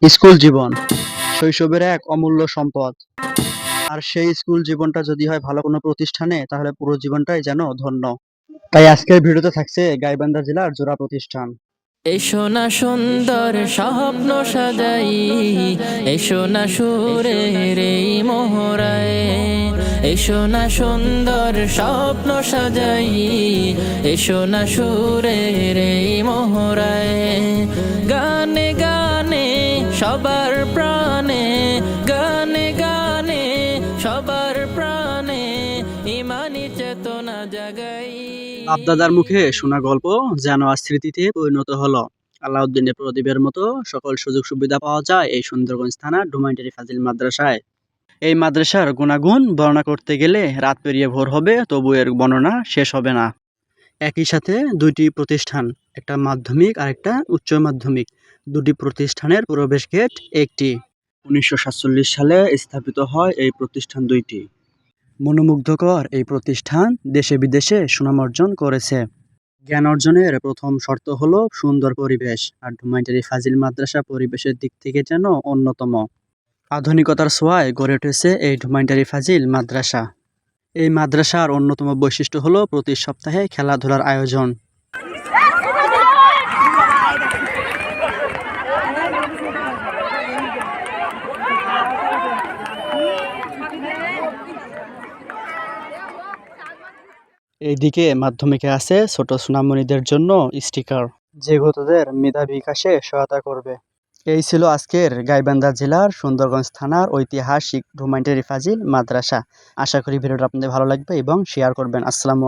School জীবন শৈশবের এক অমূল্য সম্পদ। আর সেই স্কুল জীবনটা যদি হয় ভালো কোনো প্রতিষ্ঠানে, তাহলে পুরো জীবনটাই যেন ধন্য। তাই আজকের ভিডিওতে থাকছে গাইবান্ধা জেলার জোড়া প্রতিষ্ঠান। এসো না সুন্দর স্বপ্ন সাজাই, এসো না সুরের এই মোহরায়, এসো না সুন্দর স্বপ্ন সাজাই, এসো না সুরের এই মোহরায়। গানে গানে সবার প্রাণে, গানে গানে সবার প্রাণে ইমানি চেতনা জাগাই। বাপ-দাদার মুখে শোনা গল্প যেন আজ স্মৃতিতে পরিণত হলো। আলাউদ্দিনের প্রদীপের মতো সকল সুযোগ সুবিধা পাওয়া যায় এই সুন্দরগঞ্জ থানার ডুমাইটারি ফাজিল মাদ্রাসায়। এই মাদ্রাসার গুণাগুণ বর্ণনা করতে গেলে রাত পেরিয়ে ভোর হবে, তবু এর বর্ণনা শেষ হবে না। একই সাথে দুইটি প্রতিষ্ঠান, একটা মাধ্যমিক আর একটা উচ্চ মাধ্যমিক, দুটি প্রতিষ্ঠানের প্রবেশ গেট একটি। 1947 সালে স্থাপিত হয় এই প্রতিষ্ঠান দুইটি। মনোমুগ্ধকর এই প্রতিষ্ঠান দেশে বিদেশে সুনাম অর্জন করেছে। জ্ঞান অর্জনের প্রথম শর্ত হলো সুন্দর পরিবেশ, আর ডুমাইটারি ফাজিল মাদ্রাসা পরিবেশের দিক থেকে যেন অন্যতম। আধুনিকতার ছোঁয়ায় গড়ে উঠেছে এই ডুমাইটারি ফাজিল মাদ্রাসা। এই মাদ্রাসার অন্যতম বৈশিষ্ট্য হলো প্রতি সপ্তাহে খেলাধুলার আয়োজন। এইদিকে মাধ্যমিকে আছে ছোট সোনামণিদের জন্য স্টিকার, যেগুলো তাদের মেধা বিকাশে সহায়তা করবে। এই ছিল আজকের গাইবান্ধা জেলার সুন্দরগঞ্জ থানার ঐতিহাসিক ডুমাইটারি ফাজিল মাদ্রাসা। আশা করি ভিডিওটা আপনাদের ভালো লাগবে এবং শেয়ার করবেন। আসসালামু